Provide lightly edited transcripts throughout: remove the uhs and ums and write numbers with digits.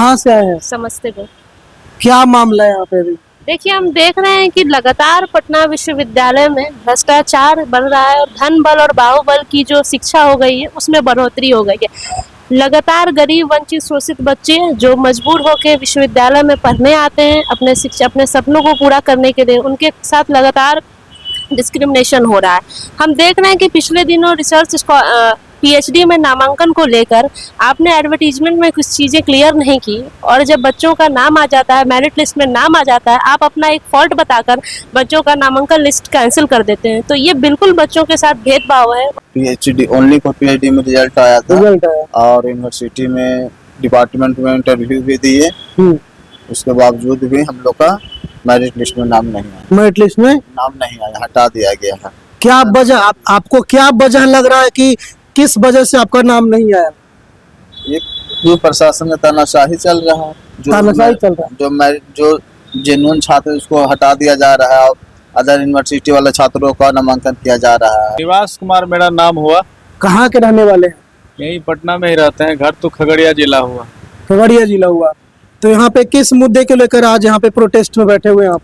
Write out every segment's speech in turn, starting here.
कहाँ से आए हैं? समस्तीपुर। क्या मामला है यहाँ पे अभी? देखिए, हम देख रहे हैं कि लगातार पटना विश्वविद्यालय में भ्रष्टाचार बढ़ रहा है और धन बल और बाहुबल की जो शिक्षा हो गई है उसमें बढ़ोतरी हो गई है। लगातार गरीब वंचित शोषित बच्चे जो मजबूर होकर विश्वविद्यालय में पढ़ने आते हैं अपने सपनों को पूरा करने के लिए, उनके साथ लगातार डिस्क्रिमिनेशन हो रहा है। हम देख रहे हैं कि पिछले दिनों रिसर्च पीएचडी में नामांकन को लेकर आपने एडवर्टीजमेंट में कुछ चीज़ें क्लियर नहीं की और जब बच्चों का नाम आ जाता है, मेरिट लिस्ट में नाम आ जाता है, आप अपना एक फॉल्ट बताकर बच्चों का नामांकन लिस्ट कैंसिल कर देते हैं। तो ये बिल्कुल बच्चों के साथ भेदभाव है। पीएचडी ओनली फॉर पीएचडी में रिजल्ट आया था और यूनिवर्सिटी में डिपार्टमेंट में इंटरव्यू भी दिए, उसके बावजूद भी हम लोग का मेरिट लिस्ट में नाम नहीं आया। मेरिट लिस्ट में नाम नहीं आया, हटा दिया गया है। क्या वजह आपको क्या वजह लग रहा है कि किस वजह से आपका नाम नहीं आया? ये प्रशासन में तानाशाही चल रहा है, तानाशाही चल रहा है। जो जेन्युइन छात्र उसको हटा दिया जा रहा है और अदर यूनिवर्सिटी वाले छात्रों का नामांकन किया जा रहा है। निवास कुमार मेरा नाम हुआ। कहाँ के रहने वाले हैं? यही पटना में ही रहते हैं, घर तो खगड़िया जिला हुआ। खगड़िया जिला हुआ। तो यहाँ पे किस मुद्दे को लेकर आज यहाँ पे प्रोटेस्ट में बैठे हुए हैं आप?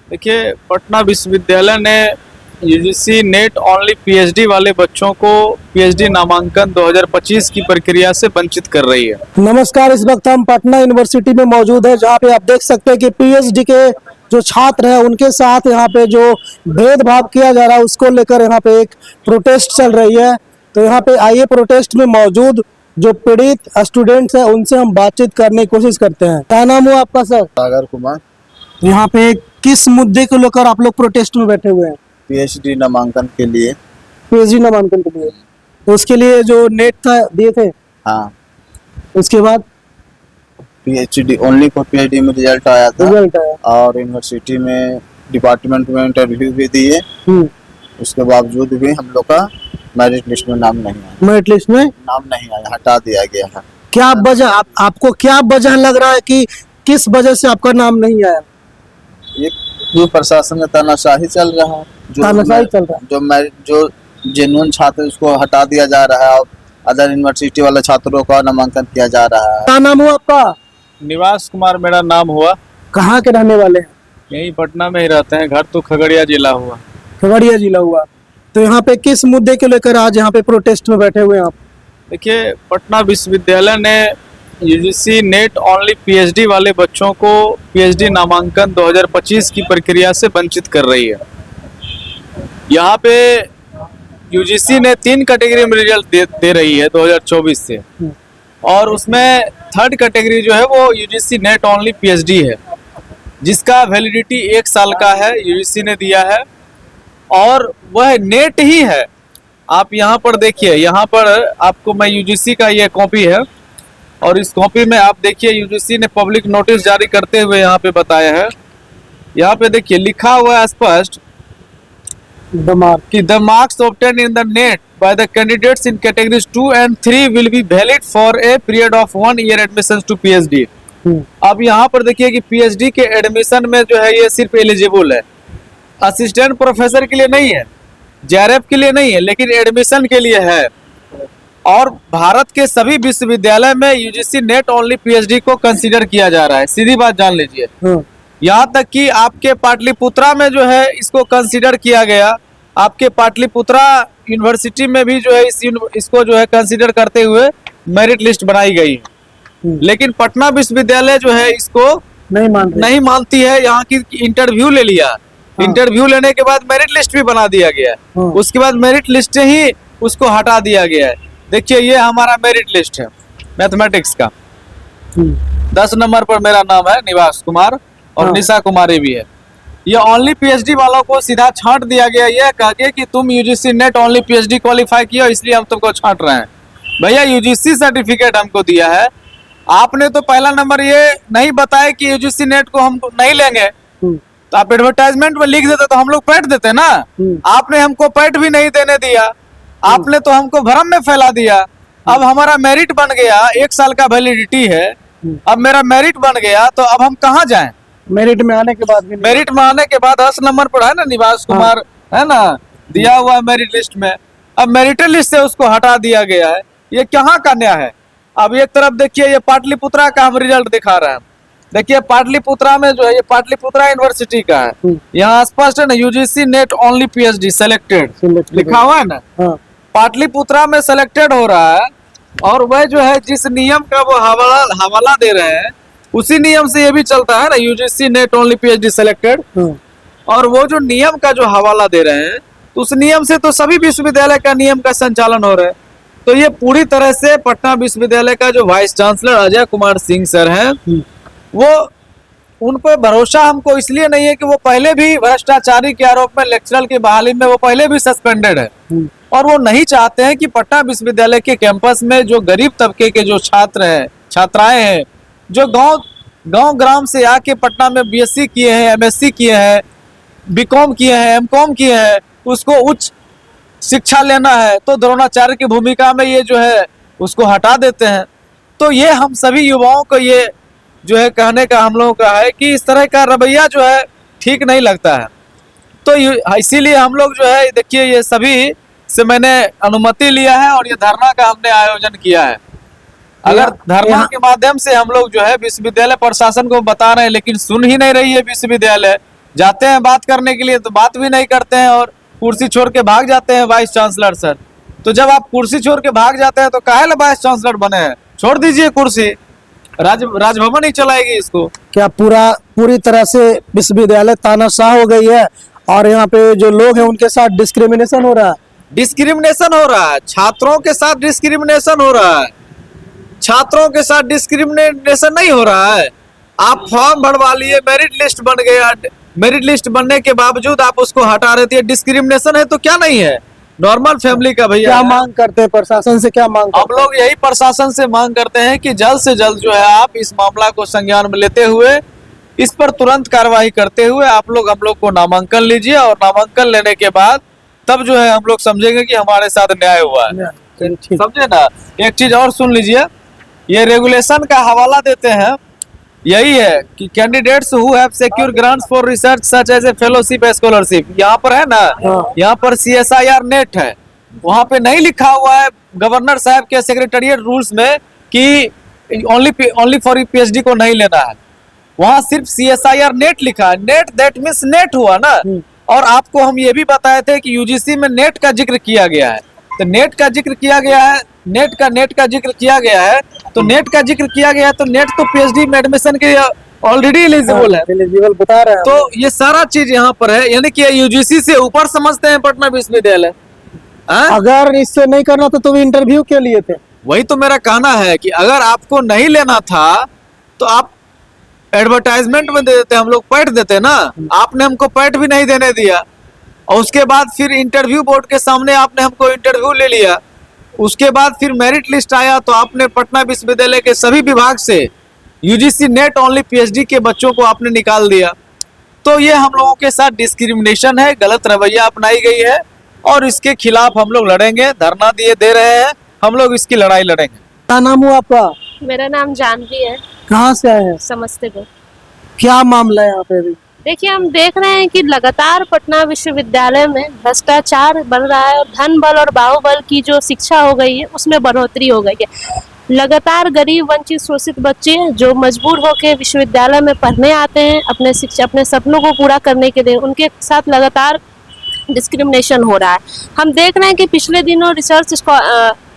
देखिए, पटना विश्वविद्यालय ने यूजीसी नेट ओनली पीएचडी वाले बच्चों को पीएचडी नामांकन 2025 की प्रक्रिया से वंचित कर रही है। नमस्कार, इस वक्त हम पटना यूनिवर्सिटी में मौजूद है जहाँ पे आप देख सकते हैं कि पीएचडी के जो छात्र हैं उनके साथ यहाँ पे जो भेदभाव किया जा रहा है उसको लेकर यहाँ पे एक प्रोटेस्ट चल रही है। तो यहाँ पे आइए प्रोटेस्ट में मौजूद जो पीड़ित स्टूडेंट्स हैं उनसे हम बातचीत करने की कोशिश करते हैं। क्या नाम हुआ आपका सर? सागर कुमार। यहाँ पे किस मुद्दे को लेकर आप लोग प्रोटेस्ट में बैठे हुए हैं? पीएचडी नामांकन के लिए। पीएचडी नामांकन के लिए? तो उसके लिए जो नेट था दिए थे? हाँ। उसके बाद पीएचडी ओनली फॉर पीएचडी में रिजल्ट आया था रिजल्ट आया और यूनिवर्सिटी में डिपार्टमेंट में इंटरव्यू भी दिए, उसके बावजूद भी हम लोग का मेरिट लिस्ट में नाम नहीं आया। मेरिट लिस्ट में नाम नहीं आया, हटा दिया गया है। क्या वजह आपको क्या वजह लग रहा है कि किस वजह से आपका नाम नहीं आया? ये प्रशासन में तानाशाही चल रहा है। तानाशाही चल रहा है। जो जेन्युइन छात्र उसको हटा दिया जा रहा है और अदर यूनिवर्सिटी वाले छात्रों का नामांकन किया जा रहा है। क्या नाम हुआ आपका? निवास कुमार मेरा नाम हुआ। कहाँ के रहने वाले हैं? यही पटना में ही रहते हैं, घर तो खगड़िया जिला हुआ। खगड़िया जिला हुआ। तो यहाँ पे किस मुद्दे को लेकर आज यहाँ पे प्रोटेस्ट में बैठे हुए हैं आप? देखिए, पटना विश्वविद्यालय ने यूजीसी नेट ओनली पीएचडी वाले बच्चों को पीएचडी नामांकन 2025 की प्रक्रिया से वंचित कर रही है। यहाँ पे यूजीसी ने 3 कैटेगरी में रिजल्ट दे रही है 2024 से, और उसमें 3rd कैटेगरी जो है वो यूजीसी नेट ओनली पीएचडी है, जिसका वैलिडिटी 1 साल का है, यूजीसी ने दिया है और वह नेट ही है। आप यहाँ पर देखिए, यहाँ पर आपको मैं यूजीसी का ये कॉपी है और इस कॉपी में आप देखिए यूजीसी ने पब्लिक नोटिस जारी करते हुए यहाँ पे बताया है। यहाँ पे देखिए लिखा हुआ है स्पष्ट कि the marks obtain in the net by the candidates in categories 2 and 3 will be valid for a period of 1 year admission to PhD. अब यहाँ पर देखिए कि पीएचडी के एडमिशन में जो है ये सिर्फ एलिजिबल है, असिस्टेंट प्रोफेसर के लिए नहीं है, जेआरएफ के लिए नहीं है, लेकिन एडमिशन के लिए है। और भारत के सभी विश्वविद्यालय में यूजीसी नेट ओनली पीएचडी को कंसीडर किया जा रहा है। सीधी बात जान लीजिए। यहाँ तक कि आपके पाटलिपुत्रा में जो है इसको कंसीडर किया गया, आपके पाटलिपुत्रा यूनिवर्सिटी में भी जो है इसको जो है कंसीडर करते हुए मेरिट लिस्ट बनाई गई है। लेकिन पटना विश्वविद्यालय जो है इसको नहीं मानती है। यहाँ की इंटरव्यू ले लिया, इंटरव्यू लेने के बाद मेरिट लिस्ट भी बना दिया गया है, उसके बाद मेरिट लिस्ट ही उसको हटा दिया गया है। देखिए, ये हमारा मेरिट लिस्ट है मैथमेटिक्स का। 10 नंबर पर मेरा नाम है निवास कुमार और निशा कुमारी भी है। ये ओनली पीएचडी वालों को सीधा छांट दिया गया, ये कह के कि तुम UGC net only PhD qualify किया इसलिए हम तुमको छांट रहे हैं। भैया, यूजीसी सर्टिफिकेट हमको दिया है, आपने तो पहला नंबर ये नहीं बताया कि यूजीसी नेट को हम नहीं लेंगे, तो आप एडवर्टाइजमेंट में लिख देते तो हम लोग पैट देते ना। आपने हमको पैट भी नहीं देने दिया, आपने तो हमको भ्रम में फैला दिया। अब हमारा मेरिट बन गया, 1 साल का वैलिडिटी है, अब मेरा मेरिट बन गया तो अब हम कहाँ जाएं? मेरिट में आने के बाद भी मेरिट में आने के बाद 10 नंबर पर है ना निवास कुमार, है ना, दिया हुआ है मेरिट लिस्ट में। अब मेरिट लिस्ट से उसको हटा दिया गया है, ये कहाँ का न्याय है? अब एक तरफ देखिए ये पाटलिपुत्रा का हम रिजल्ट दिखा रहे हैं। देखिए पाटलिपुत्रा में जो है ये पाटलिपुत्रा यूनिवर्सिटी का है, यहाँ स्पष्ट है ना UGC net only PhD selected लिखा हुआ है ना। पाटलिपुत्रा में सेलेक्टेड हो रहा है और वह जो है जिस नियम का वो हवाला दे रहे हैं उसी नियम से ये भी चलता है ना, UGC net only PhD selected. और वो जो नियम का जो हवाला दे रहे हैं तो उस नियम से तो सभी विश्वविद्यालय का नियम का संचालन हो रहा है। तो ये पूरी तरह से पटना विश्वविद्यालय का जो vice chancellor Ajay Kumar Singh sir हैं, वो उन पर भरोसा हमको इसलिए नहीं है कि वो पहले भी भ्रष्टाचारी के आरोप में लेक्चरर की बहाली में वो पहले भी सस्पेंडेड है और वो नहीं चाहते हैं कि पटना विश्वविद्यालय के कैंपस में जो गरीब तबके के जो छात्र हैं, छात्राएं हैं, जो गांव ग्राम से आके पटना में बीएससी किए हैं, एमएससी किए हैं, बीकॉम किए हैं, एमकॉम किए हैं, उसको उच्च शिक्षा लेना है तो द्रोणाचार्य की भूमिका में ये जो है उसको हटा देते हैं। तो ये हम सभी युवाओं को ये जो है कहने का हम लोगों का है कि इस तरह का रवैया जो है ठीक नहीं लगता है। तो इसीलिए हम लोग जो है देखिए ये सभी से मैंने अनुमति लिया है और ये धरना का हमने आयोजन किया है। अगर धरना के माध्यम से हम लोग जो है विश्वविद्यालय प्रशासन को बता रहे हैं लेकिन सुन ही नहीं रही है विश्वविद्यालय, जाते हैं बात करने के लिए तो बात भी नहीं करते हैं और कुर्सी छोड़ के भाग जाते हैं वाइस चांसलर सर। तो जब आप कुर्सी छोड़ के भाग जाते हैं तो काहे ला वाइस चांसलर बने हैं, छोड़ दीजिए कुर्सी, राजभवन ही चलाएगी इसको। क्या पूरी तरह से विश्वविद्यालय तानाशाह हो गई है और यहाँ पे जो लोग हैं उनके साथ डिस्क्रिमिनेशन हो रहा है? डिस्क्रिमिनेशन हो रहा है, छात्रों के साथ डिस्क्रिमिनेशन हो रहा है। छात्रों के साथ डिस्क्रिमिनेशन नहीं हो रहा है। आप फॉर्म भरवा लिए, मेरिट लिस्ट बन गया, मेरिट लिस्ट बनने के बावजूद आप उसको हटा रहे थे, डिस्क्रिमिनेशन है तो क्या नहीं है? नॉर्मल फैमिली का भैया क्या मांग करते हैं प्रशासन से, क्या मांग हम लोग यही प्रशासन से मांग करते हैं कि जल्द से जल्द जो है आप इस मामला को संज्ञान में लेते हुए इस पर तुरंत कार्रवाई करते हुए आप लोग हम लोग को नामांकन लीजिए और नामांकन लेने के बाद तब जो है हम लोग समझेंगे कि हमारे साथ न्याय हुआ है। समझे ना। एक चीज और सुन लीजिए, ये रेगुलेशन का हवाला देते हैं, यही है कि candidates who have secure grants for research such as a fellowship scholarship, यहाँ पर है ना, यहाँ पर CSIR नेट है, वहाँ पे नहीं लिखा हुआ है गवर्नर साहब के सेक्रेटेरिएट रूल्स में कि ओनली फॉर PhD को नहीं लेना है, वहाँ सिर्फ CSIR नेट लिखा है। नेट दैट मीन्स नेट हुआ ना। और आपको हम ये भी बताए थे कि UGC में नेट का जिक्र किया गया है, तो नेट का जिक्र किया गया है, नेट का जिक्र किया गया है, तो नेट का जिक्र किया गया है तो नेट तो PhD में एडमिशन के ऑलरेडी एलिजिबल है, एलिजिबल बता रहे हैं। तो ये सारा चीज यहाँ पर है, यानी कि UGC से ऊपर समझते हैं पटना विश्वविद्यालय। अगर इससे नहीं करना तो तुम इंटरव्यू के लिए थे? वही तो मेरा कहना है कि अगर आपको नहीं लेना था तो आप एडवर्टाइजमेंट में दे देते, हम लोग पैट देते ना। आपने हमको पैट भी नहीं देने दिया और उसके बाद फिर इंटरव्यू बोर्ड के सामने आपने हमको इंटरव्यू ले लिया, उसके बाद फिर मेरिट लिस्ट आया तो आपने पटना विश्वविद्यालय के सभी विभाग से UGC नेट ओनली PhD के बच्चों को आपने निकाल दिया। तो ये हम लोगों के साथ डिस्क्रिमिनेशन है, गलत रवैया अपनाई गई है और इसके खिलाफ हम लोग लड़ेंगे, धरना दे रहे हैं, हम लोग इसकी लड़ाई लड़ेंगे। क्या नाम हुआ आपका? मेरा नाम जानवी है। कहाँ से आए हैं? समस्तीपुर। क्या मामला है यहाँ पे अभी? देखिए हम देख रहे हैं कि लगातार पटना विश्वविद्यालय में भ्रष्टाचार बढ़ रहा है और धन बल और बाहुबल की जो शिक्षा हो गई है उसमें बढ़ोतरी हो गई है। लगातार गरीब वंचित शोषित बच्चे जो मजबूर होकर विश्वविद्यालय में पढ़ने आते हैं अपने सपनों को पूरा करने के लिए, उनके साथ लगातार डिस्क्रिमिनेशन हो रहा है। हम देख रहे हैं कि पिछले दिनों रिसर्च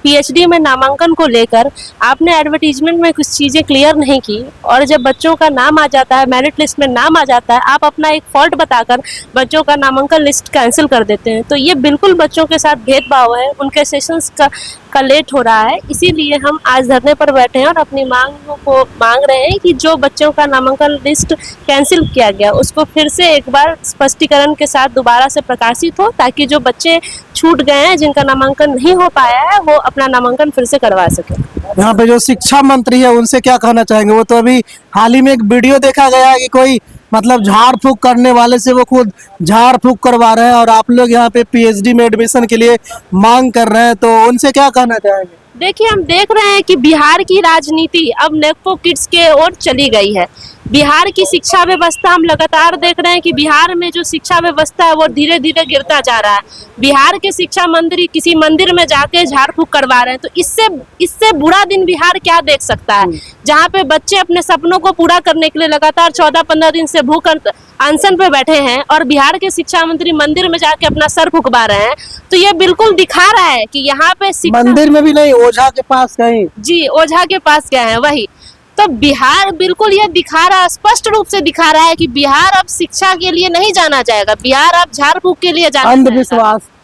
PhD में नामांकन को लेकर आपने एडवर्टीजमेंट में कुछ चीज़ें क्लियर नहीं की और जब बच्चों का नाम आ जाता है, मेरिट लिस्ट में नाम आ जाता है, आप अपना एक फॉल्ट बताकर बच्चों का नामांकन लिस्ट कैंसिल कर देते हैं। तो ये बिल्कुल बच्चों के साथ भेदभाव है, उनके सेशंस का लेट हो रहा है। इसीलिए हम आज धरने पर बैठे हैं और अपनी मांगों को मांग रहे हैं कि जो बच्चों का नामांकन लिस्ट कैंसिल किया गया उसको फिर से एक बार स्पष्टीकरण के साथ दोबारा से प्रकाशित हो, ताकि जो बच्चे छूट गए हैं, जिनका नामांकन नहीं हो पाया है, वो अपना नामांकन फिर से करवा सके। यहाँ पे जो शिक्षा मंत्री है उनसे क्या कहना चाहेंगे? वो तो अभी हाल ही में एक वीडियो देखा गया है कि कोई मतलब झाड़ फूक करने वाले से वो खुद झाड़ फूक करवा रहे हैं और आप लोग यहाँ पे PhD में एडमिशन के लिए मांग कर रहे हैं, तो उनसे क्या कहना चाहेंगे? देखिए हम देख रहे हैं कि बिहार की राजनीति अब नेको किड्स के ओर चली गई है। बिहार की शिक्षा व्यवस्था हम लगातार देख रहे हैं कि बिहार में जो शिक्षा व्यवस्था है वो धीरे धीरे गिरता जा रहा है। बिहार के शिक्षा मंत्री किसी मंदिर में जाके झाड़ फूक करवा रहे हैं, तो इससे बुरा दिन बिहार क्या देख सकता है, जहाँ पे बच्चे अपने सपनों को पूरा करने के लिए लगातार 14-15 दिन से भूख अनशन पे बैठे हैं और बिहार के शिक्षा मंत्री मंदिर में जाके अपना सर फुकवा रहे हैं। तो ये बिल्कुल दिखा रहा है कि यहाँ पे मंदिर में भी नहीं, ओझा के पास कहीं। जी, ओझा के पास गए हैं, वही। तो बिहार बिल्कुल ये दिखा रहा है, स्पष्ट रूप से दिखा रहा है कि बिहार अब शिक्षा के लिए नहीं जाना जाएगा, बिहार अब झाड़ फूक के लिए जाना,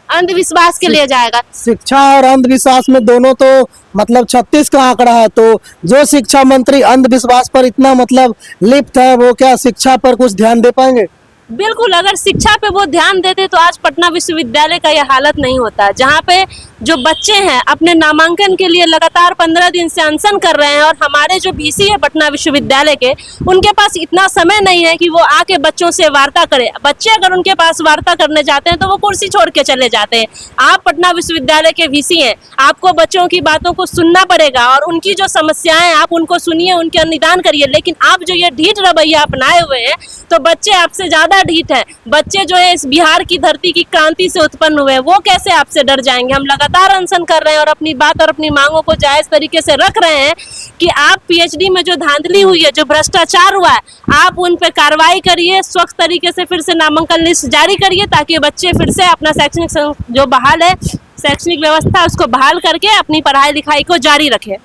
अंधविश्वास के लिए जाएगा। शिक्षा और अंधविश्वास में दोनों तो मतलब 36 का आंकड़ा है, तो जो शिक्षा मंत्री अंधविश्वास पर इतना मतलब लिप्त है, वो क्या शिक्षा पर कुछ ध्यान दे पाएंगे? बिल्कुल, अगर शिक्षा पे वो ध्यान देते तो आज पटना विश्वविद्यालय का यह हालत नहीं होता, जहाँ पे जो बच्चे हैं अपने नामांकन के लिए लगातार 15 दिन से अनशन कर रहे हैं। और हमारे जो VC है पटना विश्वविद्यालय के, उनके पास इतना समय नहीं है कि वो आके बच्चों से वार्ता करें। बच्चे अगर उनके पास वार्ता करने जाते हैं तो वो कुर्सी छोड़ के चले जाते हैं। आप पटना विश्वविद्यालय के VC हैं, आपको बच्चों की बातों को सुनना पड़ेगा और उनकी जो समस्याएं आप उनको सुनिए, उनके निदान करिए। लेकिन आप जो ये ढीठ रवैया अपनाए हुए हैं, तो बच्चे आपसे ज्यादा ढीठ है। बच्चे जो है इस बिहार की धरती की क्रांति से उत्पन्न हुए हैं, वो कैसे आपसे डर जाएंगे? हम लगातार अनशन कर रहे हैं और अपनी बात और अपनी मांगों को जायज तरीके से रख रहे हैं कि आप PhD में जो धांधली हुई है, जो भ्रष्टाचार हुआ है, आप उन पे कार्रवाई करिए, स्वच्छ तरीके से फिर से नामांकन लिस्ट जारी करिए, ताकि बच्चे फिर से अपना शैक्षणिक जो बहाल है, शैक्षणिक व्यवस्था उसको बहाल करके अपनी पढ़ाई लिखाई को जारी रखे।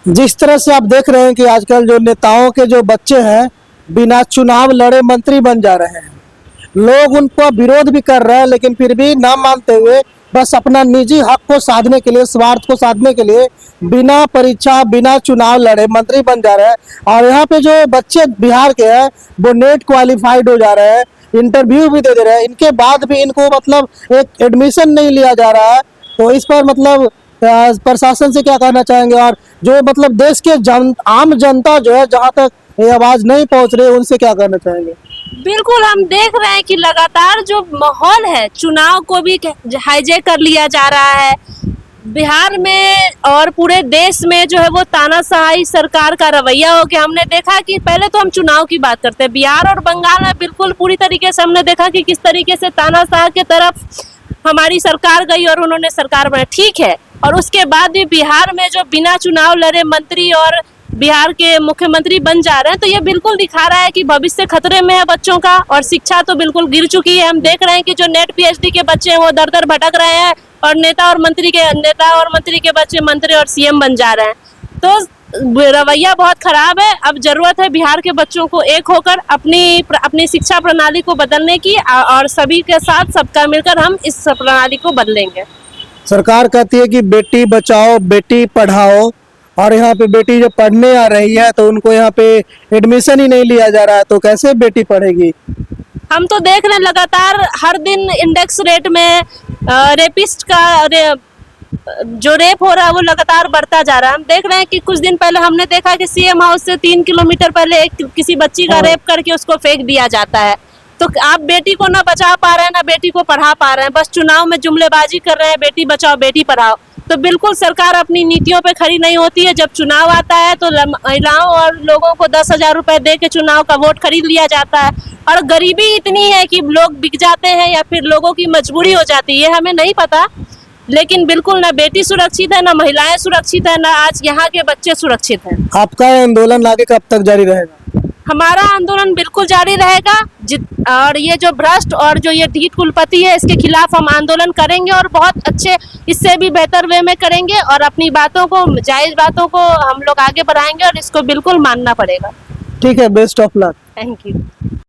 जिस तरह से आप देख रहे हैं कि आजकल जो नेताओं के जो बच्चे हैं बिना चुनाव लड़े मंत्री बन जा रहे हैं, लोग उनको विरोध भी कर रहे हैं, लेकिन फिर भी ना मानते हुए बस अपना निजी हक को साधने के लिए, स्वार्थ को साधने के लिए बिना परीक्षा बिना चुनाव लड़े मंत्री बन जा रहे हैं। और यहाँ पे जो बच्चे बिहार के हैं वो नेट क्वालिफाइड हो जा रहे हैं, इंटरव्यू भी दे रहे हैं, इनके बाद भी इनको मतलब एक एडमिशन नहीं लिया जा रहा है। तो इस पर मतलब प्रशासन से क्या कहना चाहेंगे? और जो मतलब देश के आम जनता जो है, जहाँ तक ये आवाज नहीं पहुंच रही, उनसे क्या कहना चाहेंगे? बिल्कुल, हम देख रहे हैं कि लगातार जो माहौल है, चुनाव को भी हाईजैक कर लिया जा रहा है बिहार में और पूरे देश में। जो है वो तानाशाही सरकार का रवैया हो गया। हमने देखा कि पहले तो हम चुनाव की बात करते हैं, बिहार और बंगाल में बिल्कुल पूरी तरीके से हमने देखा कि किस तरीके से तानाशाह के तरफ हमारी सरकार गई और उन्होंने सरकार बनाई, ठीक है। और उसके बाद भी बिहार में जो बिना चुनाव लड़े मंत्री और बिहार के मुख्यमंत्री बन जा रहे हैं, तो ये बिल्कुल दिखा रहा है कि भविष्य खतरे में है बच्चों का और शिक्षा तो बिल्कुल गिर चुकी है। हम देख रहे हैं कि जो नेट PhD के बच्चे हैं वो दर दर भटक रहे हैं और नेता और मंत्री के बच्चे मंत्री और CM बन जा रहे हैं। तो रवैया बहुत खराब है। अब जरूरत है बिहार के बच्चों को एक होकर अपनी शिक्षा प्रणाली को बदलने की, और सभी के साथ सबका मिलकर हम इस प्रणाली को बदलेंगे। सरकार कहती है कि बेटी बचाओ बेटी पढ़ाओ, और यहाँ पे बेटी जब पढ़ने आ रही है तो उनको यहाँ पे एडमिशन ही नहीं लिया जा रहा है, तो कैसे बेटी पढ़ेगी? हम तो देख रहे हैं लगातार हर दिन इंडेक्स रेट में रेपिस्ट का जो रेप हो रहा है वो लगातार बढ़ता जा रहा है। हम देख रहे हैं कि कुछ दिन पहले हमने देखा कि CM हाउस से 3 किलोमीटर पहले किसी बच्ची का रेप करके उसको फेंक दिया जाता है। तो आप बेटी को ना बचा पा रहे हैं ना बेटी को पढ़ा पा रहे हैं, बस चुनाव में जुमलेबाजी कर रहे हैं, बेटी बचाओ बेटी पढ़ाओ। तो बिल्कुल सरकार अपनी नीतियों पे खड़ी नहीं होती है। जब चुनाव आता है तो महिलाओं और लोगों को 10,000 रुपए दे के चुनाव का वोट खरीद लिया जाता है, और गरीबी इतनी है कि लोग बिक जाते हैं या फिर लोगों की मजबूरी हो जाती है, हमें नहीं पता। लेकिन बिल्कुल ना बेटी सुरक्षित है, ना महिलाएं सुरक्षित है, ना आज यहाँ के बच्चे सुरक्षित हैं। आपका आंदोलन आगे कब तक जारी रहेगा? हमारा आंदोलन बिल्कुल जारी रहेगा, और ये जो भ्रष्ट और जो ये ढीठ कुलपति है इसके खिलाफ हम आंदोलन करेंगे और बहुत अच्छे, इससे भी बेहतर वे में करेंगे, और अपनी बातों को, जायज बातों को हम लोग आगे बढ़ाएंगे और इसको बिल्कुल मानना पड़ेगा। ठीक है, best of luck. Thank you.